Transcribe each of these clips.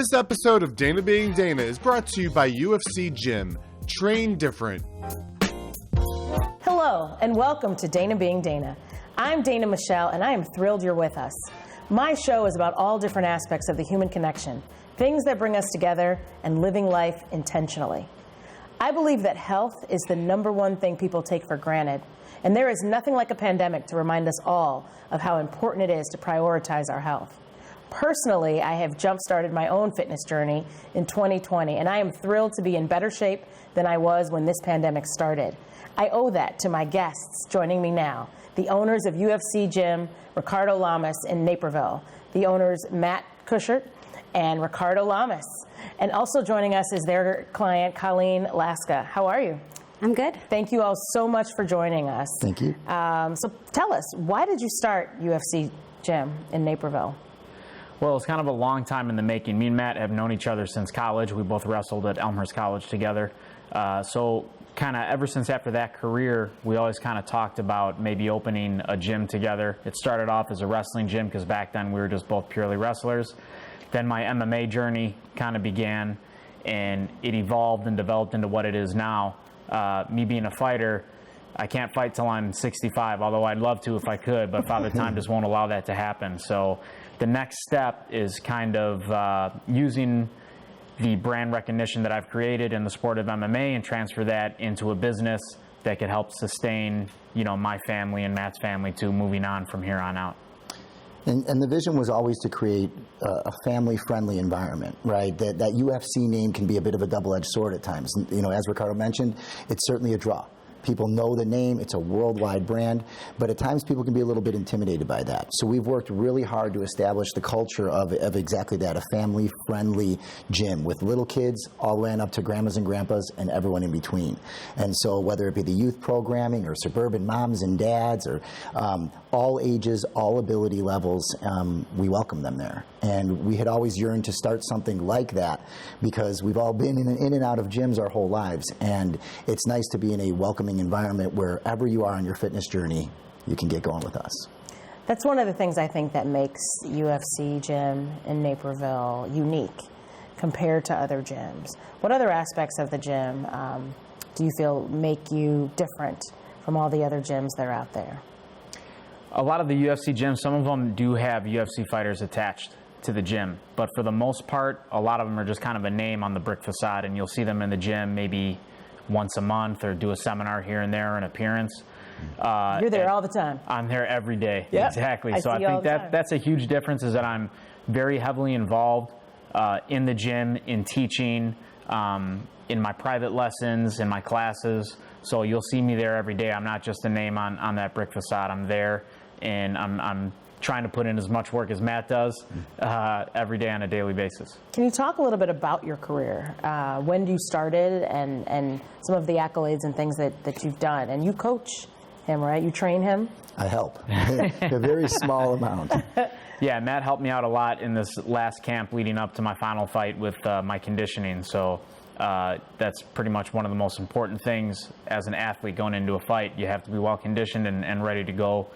This episode of Dana Being Dana is brought to you by UFC Gym. Train different. Hello, and welcome to Dana Being Dana. I'm Dana Michelle, and I am thrilled you're with us. My show is about all different aspects of the human connection, things that bring us together, and living life intentionally. I believe that health is the number one thing people take for granted, and there is nothing like a pandemic to remind us all of how important it is to prioritize our health. Personally, I have jump-started my own fitness journey in 2020, and I am thrilled to be in better shape than I was when this pandemic started. I owe that to my guests joining me now, the owners of UFC Gym, Ricard Lamas in Naperville, the owners Matt Kuschert and Ricard Lamas. And also joining us is their client, Colleen Laska. How are you? I'm good. Thank you all so much for joining us. Thank you. So tell us, why did you start UFC Gym in Naperville? Well, it's kind of a long time in the making. Me and Matt have known each other since college. We both wrestled at Elmhurst College together. So kind of ever since after that career, we always kind of talked about maybe opening a gym together. It started off as a wrestling gym because back then we were just both purely wrestlers. Then my MMA journey kind of began, and it evolved and developed into what it is now. Me being a fighter, I can't fight till I'm 65, although I'd love to if I could, but Father Time just won't allow that to happen. So the next step is kind of using the brand recognition that I've created in the sport of MMA and transfer that into a business that could help sustain, you know, my family and Matt's family too, moving on from here on out. And the vision was always to create a family-friendly environment, right? That UFC name can be a bit of a double-edged sword at times. You know, as Ricardo mentioned, it's certainly a draw. People know the name, it's a worldwide brand, but at times people can be a little bit intimidated by that. So we've worked really hard to establish the culture of exactly that, a family-friendly gym with little kids all the way up to grandmas and grandpas and everyone in between. And so whether it be the youth programming or suburban moms and dads or all ages, all ability levels, we welcome them there. And we had always yearned to start something like that because we've all been in and out of gyms our whole lives, and it's nice to be in a welcoming environment wherever you are on your fitness journey, you can get going with us. That's one of the things I think that makes UFC Gym in Naperville unique compared to other gyms. What other aspects of the gym do you feel make you different from all the other gyms that are out there? A lot of the UFC gyms, some of them do have UFC fighters attached to the gym, but for the most part, a lot of them are just kind of a name on the brick facade, and you'll see them in the gym maybe once a month or do a seminar here and there, an appearance. You're there all the time. I'm there every day. Yep. Exactly. So I think that's a huge difference, is that I'm very heavily involved in the gym, in teaching, in my private lessons, in my classes. So you'll see me there every day. I'm not just a name on that brick facade. I'm there, and I'm trying to put in as much work as Matt does every day on a daily basis. Can you talk a little bit about your career? When you started and some of the accolades and things that you've done? And you coach him, right? You train him? I help. A very small amount. Yeah, Matt helped me out a lot in this last camp leading up to my final fight with my conditioning. So that's pretty much one of the most important things as an athlete going into a fight. You have to be well conditioned and ready to go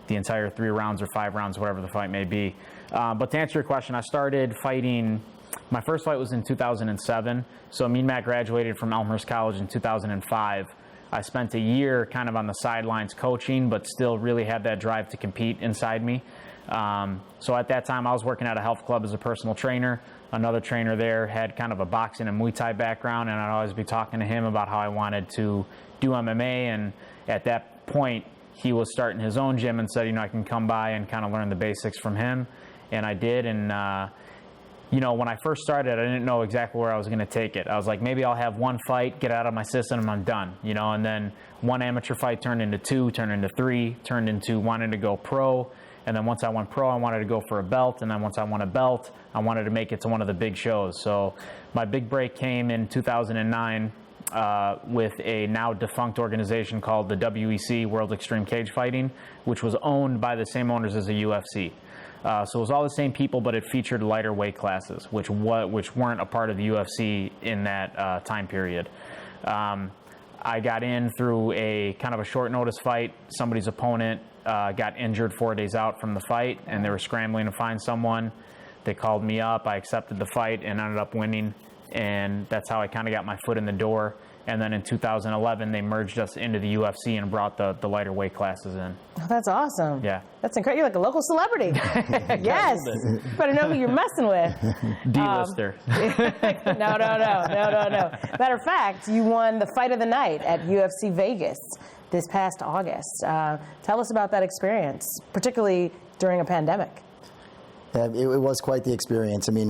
the entire 3 rounds or 5 rounds, whatever the fight may be. But to answer your question, I started fighting, my first fight was in 2007. So me and Matt graduated from Elmhurst College in 2005. I spent a year kind of on the sidelines coaching, but still really had that drive to compete inside me. So at that time, I was working at a health club as a personal trainer. Another trainer there had kind of a boxing and Muay Thai background, and I'd always be talking to him about how I wanted to do MMA. And at that point, he was starting his own gym and said, you know, I can come by and kind of learn the basics from him. And I did. And, you know, when I first started, I didn't know exactly where I was going to take it. I was like, maybe I'll have one fight, get out of my system, and I'm done. You know, and then one amateur fight turned into 2, turned into 3, turned into wanting to go pro. And then once I went pro, I wanted to go for a belt. And then once I won a belt, I wanted to make it to one of the big shows. So my big break came in 2009 with a now defunct organization called the WEC, World Extreme Cage Fighting, which was owned by the same owners as the UFC. So it was all the same people, but it featured lighter weight classes, which weren't a part of the UFC in that time period. I got in through a kind of a short notice fight. Somebody's opponent got injured 4 days out from the fight, and they were scrambling to find someone. They called me up. I accepted the fight and ended up winning, and that's how I kind of got my foot in the door. And then in 2011, they merged us into the UFC and brought the lighter weight classes in. Oh, that's awesome. Yeah. That's incredible. You're like a local celebrity. Yes. Better know who you're messing with. D-lister. No. Matter of fact, you won the fight of the night at UFC Vegas this past August. Tell us about that experience, particularly during a pandemic. It was quite the experience. I mean,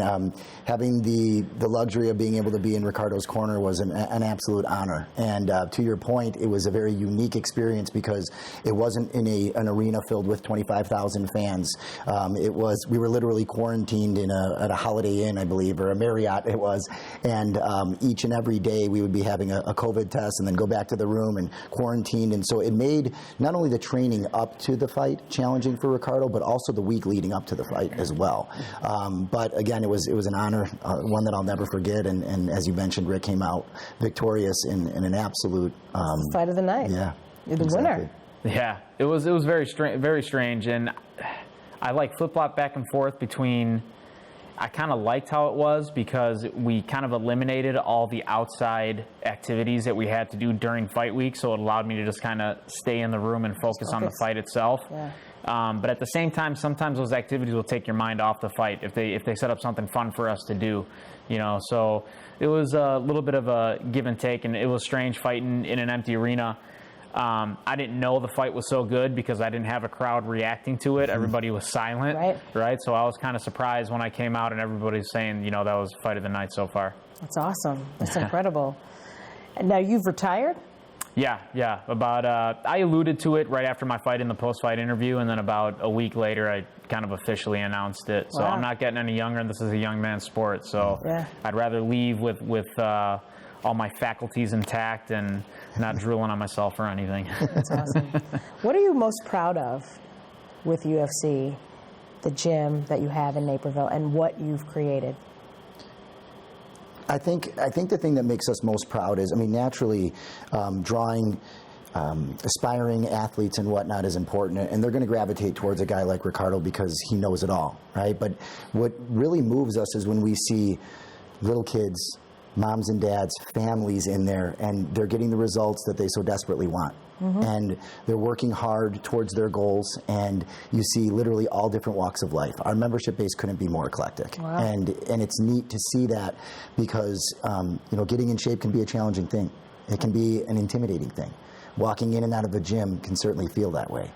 having the luxury of being able to be in Ricardo's corner was an absolute honor. And to your point, it was a very unique experience because it wasn't in an arena filled with 25,000 fans. We were literally quarantined at a Holiday Inn, I believe, or a Marriott it was. And each and every day we would be having a COVID test and then go back to the room and quarantined. And so it made not only the training up to the fight challenging for Ricardo, but also the week leading up to the fight as well. But again, it was an honor, one that I'll never forget. And as you mentioned, Rick came out victorious in an absolute fight of the night. Yeah, you're the winner. Yeah, it was very strange, and I like flip-flop back and forth between. I kind of liked how it was because we kind of eliminated all the outside activities that we had to do during fight week, so it allowed me to just kind of stay in the room and focus on the fight itself. Yeah. But at the same time, sometimes those activities will take your mind off the fight if they set up something fun for us to do, you know. So it was a little bit of a give and take, and it was strange fighting in an empty arena. I didn't know the fight was so good because I didn't have a crowd reacting to it. Everybody was silent, right? So I was kind of surprised when I came out and everybody's saying, you know, that was fight of the night so far. That's awesome. That's incredible. And now you've retired? Yeah. About I alluded to it right after my fight in the post-fight interview, and then about a week later, I kind of officially announced it. So I'm not getting any younger, and this is a young man's sport. So I'd rather leave with all my faculties intact and not drooling on myself or anything. That's awesome. What are you most proud of with UFC, the gym that you have in Naperville, and what you've created? I think the thing that makes us most proud is, I mean, naturally, drawing aspiring athletes and whatnot is important, and they're going to gravitate towards a guy like Ricardo because he knows it all, right? But what really moves us is when we see little kids, moms and dads, families in there, and they're getting the results that they so desperately want. And they're working hard towards their goals, and you see literally all different walks of life. Our membership base couldn't be more eclectic. And it's neat to see that because you know, getting in shape can be a challenging thing. It can be an intimidating thing. Walking in and out of a gym can certainly feel that way.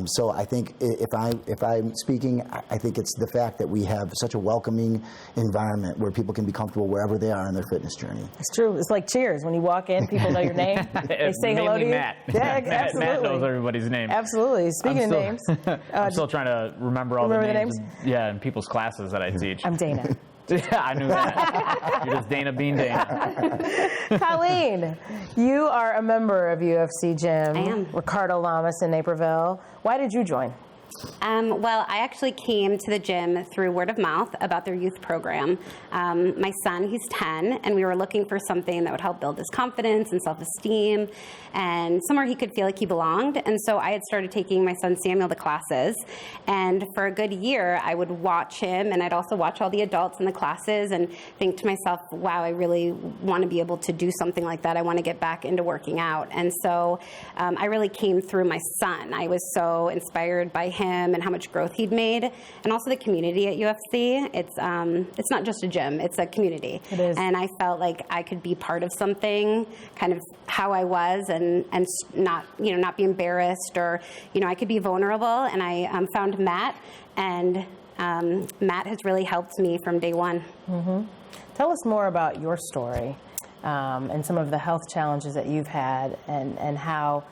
So I think if I'm speaking, I think it's the fact that we have such a welcoming environment where people can be comfortable wherever they are in their fitness journey. It's true. It's like Cheers. When you walk in, people know your name. They say hello to you. Matt. Yeah, absolutely. Matt knows everybody's name. Absolutely. Speaking of names. I'm still trying to remember all the names. Yeah, in people's classes that I teach. I'm Dana. Yeah, I knew that. You're just Dana being Dana. Colleen, you are a member of UFC Gym. I am. Ricardo Lamas in Naperville. Why did you join? Well, I actually came to the gym through word of mouth about their youth program. My son, he's 10, and we were looking for something that would help build his confidence and self-esteem and somewhere he could feel like he belonged. And so I had started taking my son Samuel to classes. And for a good year, I would watch him, and I'd also watch all the adults in the classes and think to myself, wow, I really want to be able to do something like that. I want to get back into working out. And so I really came through my son. I was so inspired by him and how much growth he'd made, and also the community at UFC. It's not just a gym, it's a community. It is. And I felt like I could be part of something, kind of how I was, and not be embarrassed, or I could be vulnerable. And I found Matt, and Matt has really helped me from day one. Tell us more about your story and some of the health challenges that you've had, and how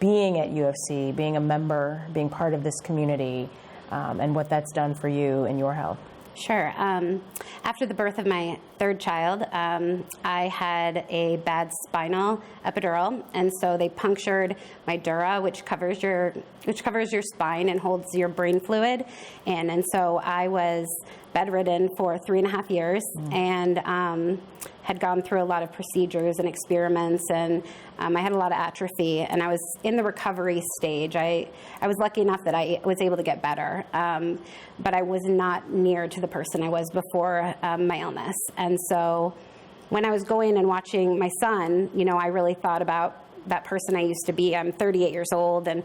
being at UFC, being a member, being part of this community, and what that's done for you and your health. Sure. After the birth of my third child, I had a bad spinal epidural, and so they punctured my dura, which covers your spine and holds your brain fluid, and so I was bedridden for 3.5 years and had gone through a lot of procedures and experiments, and I had a lot of atrophy, and I was in the recovery stage. I was lucky enough that I was able to get better, but I was not near to the person I was before my illness. And so when I was going and watching my son, I really thought about that person I used to be. I'm 38 years old, and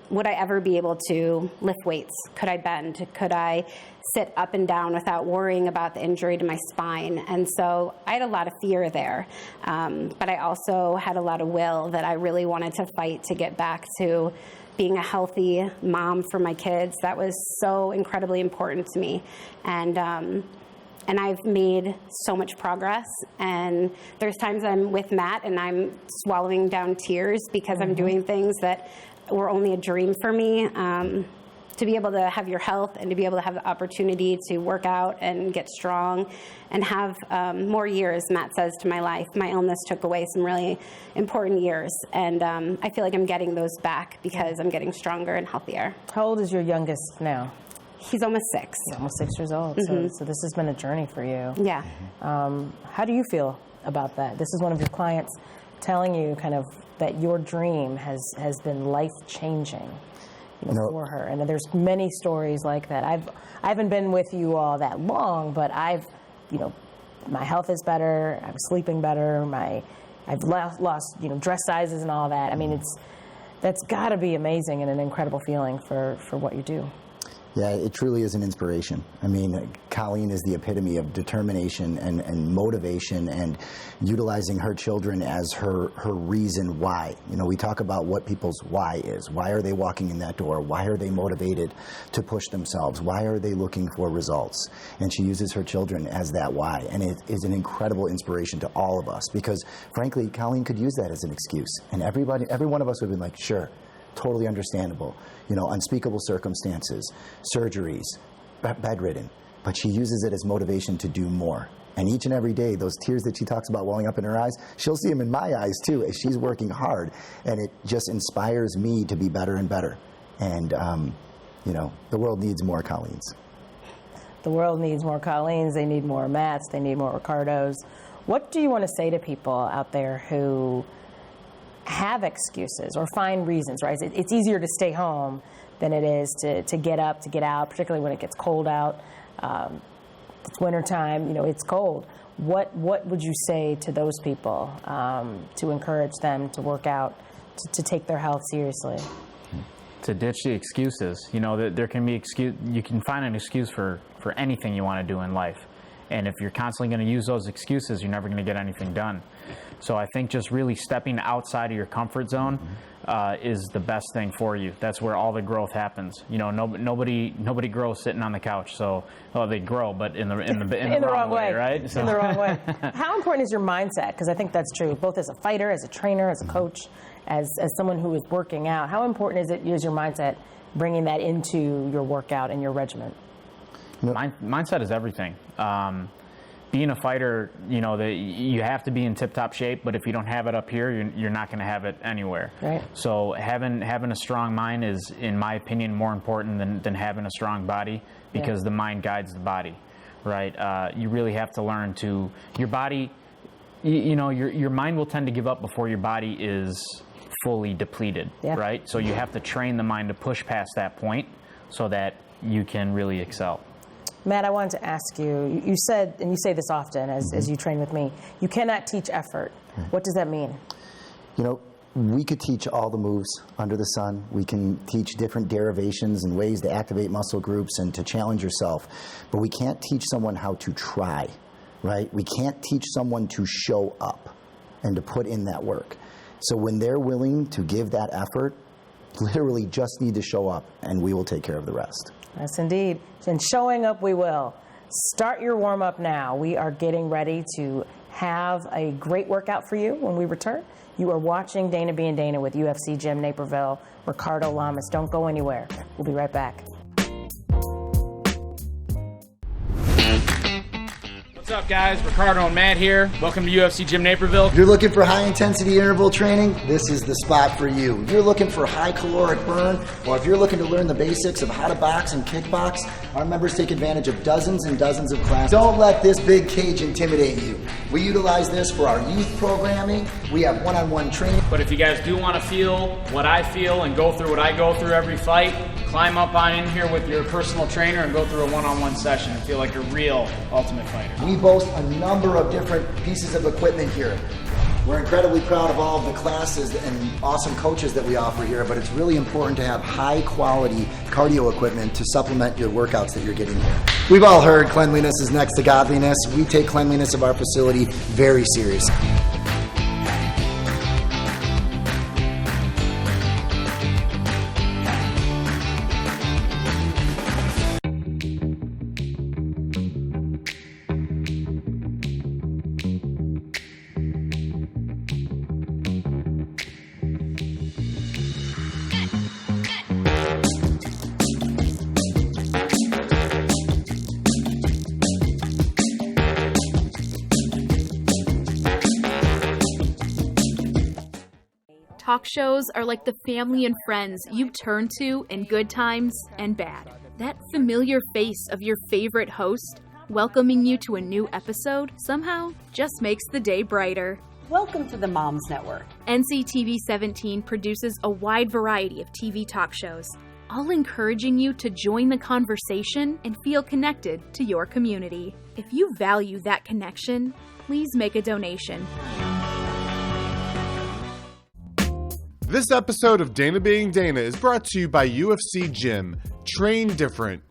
would I ever be able to lift weights? Could I bend? Could I sit up and down without worrying about the injury to my spine? And so I had a lot of fear there, but I also had a lot of will that I really wanted to fight to get back to being a healthy mom for my kids. That was so incredibly important to me. And I've made so much progress, and there's times I'm with Matt and I'm swallowing down tears because I'm doing things that were only a dream for me. To be able to have your health and to be able to have the opportunity to work out and get strong and have more years, Matt says, to my life. My illness took away some really important years, and I feel like I'm getting those back because I'm getting stronger and healthier. How old is your youngest now? He's almost 6. He's almost 6 years old. So this has been a journey for you. Yeah. How do you feel about that? This is one of your clients telling you kind of that your dream has been life-changing for her. And there's many stories like that. I haven't been with you all that long, but my health is better. I'm sleeping better. I've lost dress sizes and all that. I mean, that's got to be amazing and an incredible feeling for what you do. Yeah, it truly is an inspiration. I mean, Colleen is the epitome of determination and motivation and utilizing her children as her reason why. We talk about what people's why is. Why are they walking in that door? Why are they motivated to push themselves? Why are they looking for results? And she uses her children as that why. And it is an incredible inspiration to all of us because, frankly, Colleen could use that as an excuse. And every one of us would have been like, sure. Totally understandable. Unspeakable circumstances, surgeries, bedridden. But she uses it as motivation to do more. And each and every day, those tears that she talks about welling up in her eyes, she'll see them in my eyes too as she's working hard. And it just inspires me to be better and better. And, the world needs more Colleens. The world needs more Colleens. They need more Matts. They need more Ricardos. What do you want to say to people out there who have excuses or find reasons, right? It's easier to stay home than it is to get up, to get out, particularly when it gets cold out. It's wintertime, it's cold. What would you say to those people to encourage them to work out, to take their health seriously? To ditch the excuses. There can be you can find an excuse for anything you want to do in life. And if you're constantly going to use those excuses, you're never going to get anything done. So I think just really stepping outside of your comfort zone is the best thing for you. That's where all the growth happens. Nobody grows sitting on the couch. So, they grow, but in the wrong way, right? So. In the wrong way. How important is your mindset? Because I think that's true, both as a fighter, as a trainer, as a coach, as someone who is working out. How important is your mindset, bringing that into your workout and your regimen? Mindset is everything. Being a fighter, you have to be in tip-top shape, but if you don't have it up here, you're not going to have it anywhere. Right. So having a strong mind is, in my opinion, more important than having a strong body because the mind guides the body, right? You really have to learn to, your body, your mind will tend to give up before your body is fully depleted, right? So you have to train the mind to push past that point so that you can really excel. Matt, I wanted to ask you, you said, and you say this often as you train with me, you cannot teach effort. What does that mean? We could teach all the moves under the sun. We can teach different derivations and ways to activate muscle groups and to challenge yourself. But we can't teach someone how to try, right? We can't teach someone to show up and to put in that work. So when they're willing to give that effort, literally just need to show up and we will take care of the rest. Yes, indeed. And showing up we will. Start your warm-up now. We are getting ready to have a great workout for you when we return. You are watching Dana Being Dana with UFC Gym Naperville, Ricardo Lamas. Don't go anywhere. We'll be right back. What's up, guys? Ricardo and Matt here. Welcome to UFC Gym Naperville. If you're looking for high-intensity interval training, this is the spot for you. If you're looking for high-caloric burn, or if you're looking to learn the basics of how to box and kickbox, our members take advantage of dozens and dozens of classes. Don't let this big cage intimidate you. We utilize this for our youth programming. We have one-on-one training. But if you guys do want to feel what I feel and go through what I go through every fight, climb up on in here with your personal trainer and go through a one-on-one session and feel like a real Ultimate Fighter. We boast a number of different pieces of equipment here. We're incredibly proud of all of the classes and awesome coaches that we offer here, but it's really important to have high-quality cardio equipment to supplement your workouts that you're getting here. We've all heard cleanliness is next to godliness. We take cleanliness of our facility very seriously. Talk shows are like the family and friends you turn to in good times and bad. That familiar face of your favorite host welcoming you to a new episode somehow just makes the day brighter. Welcome to the Moms Network. NCTV 17 produces a wide variety of TV talk shows, all encouraging you to join the conversation and feel connected to your community. If you value that connection, please make a donation. This episode of Dana Being Dana is brought to you by UFC Gym. Train different.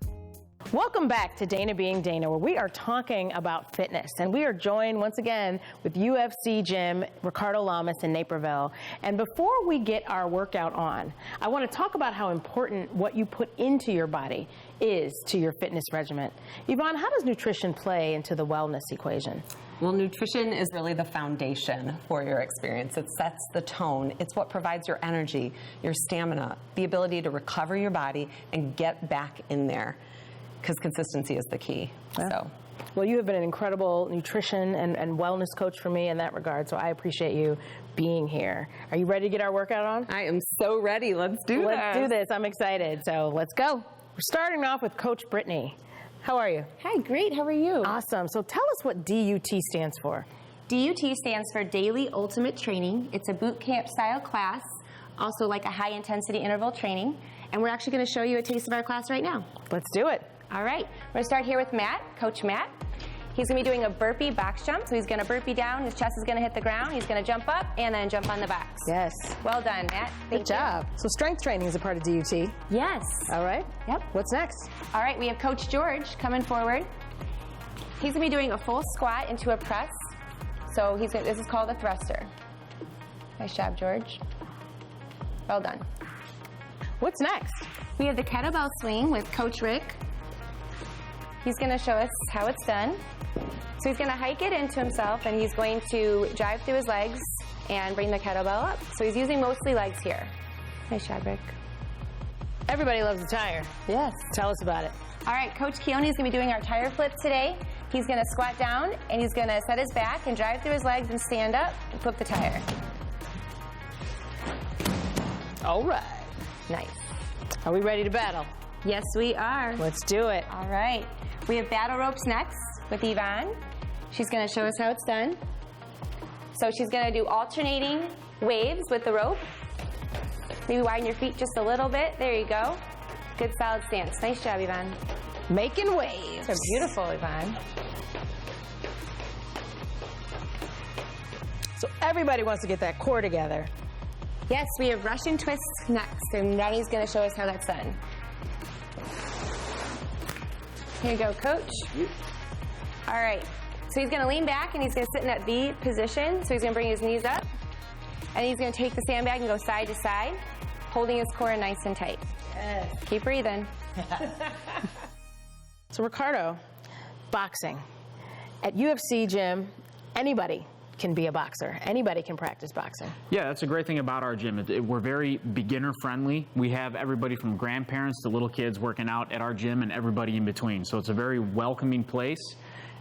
Welcome back to Dana Being Dana, where we are talking about fitness. And we are joined once again with UFC Gym, Ricardo Lamas in Naperville. And before we get our workout on, I want to talk about how important what you put into your body is to your fitness regimen. Yvonne, how does nutrition play into the wellness equation? Well, nutrition is really the foundation for your experience. It sets the tone. It's what provides your energy, your stamina, the ability to recover your body and get back in there, because consistency is the key. Yeah. Well, you have been an incredible nutrition and wellness coach for me in that regard, so I appreciate you being here. Are you ready to get our workout on? I am so ready. Let's do this. I'm excited. So let's go. We're starting off with Coach Brittany. How are you? Hi, great. How are you? Awesome. So tell us what DUT stands for. DUT stands for Daily Ultimate Training. It's a boot camp style class, also like a high intensity interval training. And we're actually going to show you a taste of our class right now. Let's do it. All right. We're going to start here with Matt, Coach Matt. He's going to be doing a burpee box jump. So he's going to burpee down, his chest is going to hit the ground, he's going to jump up, and then jump on the box. Yes. Well done, Matt. Good job. So strength training is a part of DUT. Yes. All right. Yep. What's next? All right, we have Coach George coming forward. He's going to be doing a full squat into a press. So this is called a thruster. Nice job, George. Well done. What's next? We have the kettlebell swing with Coach Rick. He's going to show us how it's done. So he's going to hike it into himself, and he's going to drive through his legs and bring the kettlebell up. So he's using mostly legs here. Nice job, Rick. Everybody loves a tire. Yes. Tell us about it. All right, Coach Keone is going to be doing our tire flip today. He's going to squat down, and he's going to set his back and drive through his legs and stand up and flip the tire. All right. Nice. Are we ready to battle? Yes, we are. Let's do it. All right. We have battle ropes next with Yvonne. She's going to show us how it's done. So she's going to do alternating waves with the rope. Maybe widen your feet just a little bit. There you go. Good solid stance. Nice job, Yvonne. Making waves. So beautiful, Yvonne. So everybody wants to get that core together. Yes, we have Russian twists next, and Ronnie's going to show us how that's done. Here you go, Coach. All right. So he's going to lean back, and he's going to sit in that V position. So he's going to bring his knees up, and he's going to take the sandbag and go side to side, holding his core nice and tight. Yes. Keep breathing. So Ricardo, boxing. At UFC Gym, anybody can be a boxer. Anybody can practice boxing. Yeah, that's a great thing about our gym. We're very beginner friendly. We have everybody from grandparents to little kids working out at our gym and everybody in between. So it's a very welcoming place.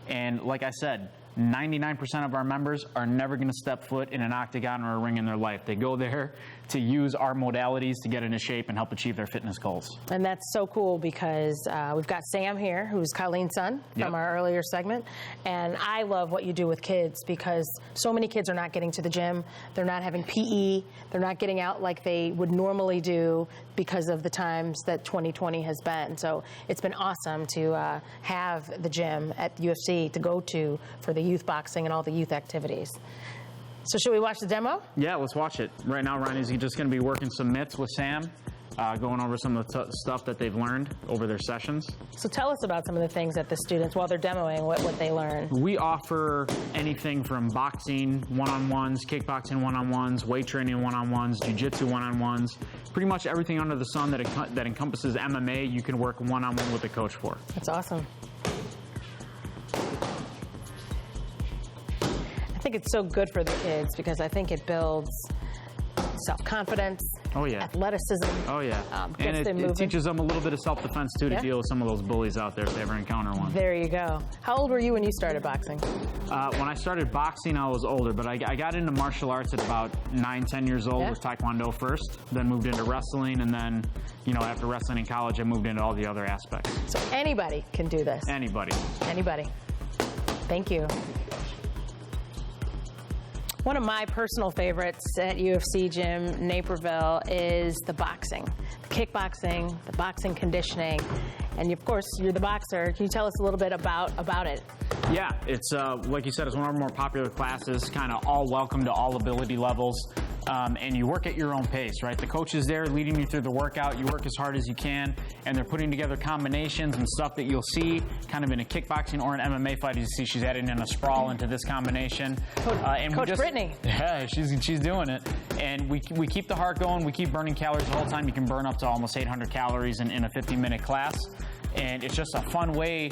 And like I said, 99% of our members are never going to step foot in an octagon or a ring in their life. They go there to use our modalities to get into shape and help achieve their fitness goals. And that's so cool because we've got Sam here, who's Colleen's son from our earlier segment. And I love what you do with kids because so many kids are not getting to the gym. They're not having PE. They're not getting out like they would normally do because of the times that 2020 has been. So it's been awesome to have the gym at UFC to go to for the youth boxing and all the youth activities. So should we watch the demo? Yeah, let's watch it. Right now, Ronnie's just going to be working some mitts with Sam, going over some of the stuff that they've learned over their sessions. So tell us about some of the things that the students, while they're demoing, what they learn. We offer anything from boxing one-on-ones, kickboxing one-on-ones, weight training one-on-ones, jiu-jitsu one-on-ones. Pretty much everything under the sun that encompasses MMA, you can work one-on-one with a coach for. That's awesome. I think it's so good for the kids because I think it builds self-confidence, athleticism. And it teaches them a little bit of self-defense, too, to deal with some of those bullies out there if they ever encounter one. There you go. How old were you when you started boxing? When I started boxing, I was older, but I got into martial arts at about 9, 10 years old with Taekwondo first, then moved into wrestling, and then, after wrestling in college, I moved into all the other aspects. So anybody can do this? Anybody. Anybody. Thank you. One of my personal favorites at UFC Gym, Naperville, is the boxing, the kickboxing, the boxing conditioning. And of course, you're the boxer. Can you tell us a little bit about it? Yeah, it's like you said, it's one of our more popular classes, kind of all welcome to all ability levels. And you work at your own pace, right? The coach is there leading you through the workout. You work as hard as you can, and they're putting together combinations and stuff that you'll see kind of in a kickboxing or an MMA fight. You see she's adding in a sprawl into this combination. Coach Brittany. Yeah, she's doing it. And we keep the heart going. We keep burning calories the whole time. You can burn up to almost 800 calories in a 50-minute class. And it's just a fun way,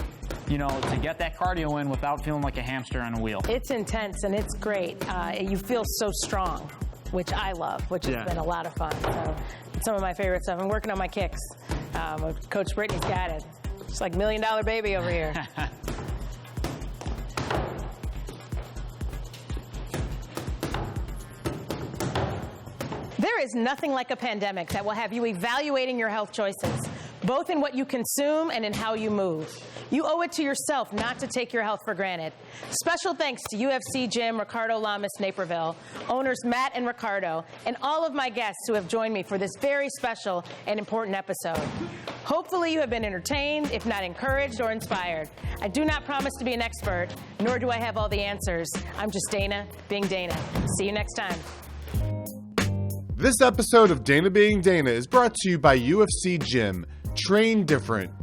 to get that cardio in without feeling like a hamster on a wheel. It's intense, and it's great. You feel so strong, which I love, which has been a lot of fun. So it's some of my favorite stuff. I'm working on my kicks. Coach Brittany's got it. It's like $1 Million Baby over here. There is nothing like a pandemic that will have you evaluating your health choices, both in what you consume and in how you move. You owe it to yourself not to take your health for granted. Special thanks to UFC Gym, Ricardo Lamas, Naperville, owners Matt and Ricardo, and all of my guests who have joined me for this very special and important episode. Hopefully you have been entertained, if not encouraged or inspired. I do not promise to be an expert, nor do I have all the answers. I'm just Dana being Dana. See you next time. This episode of Dana Being Dana is brought to you by UFC Gym. Train different.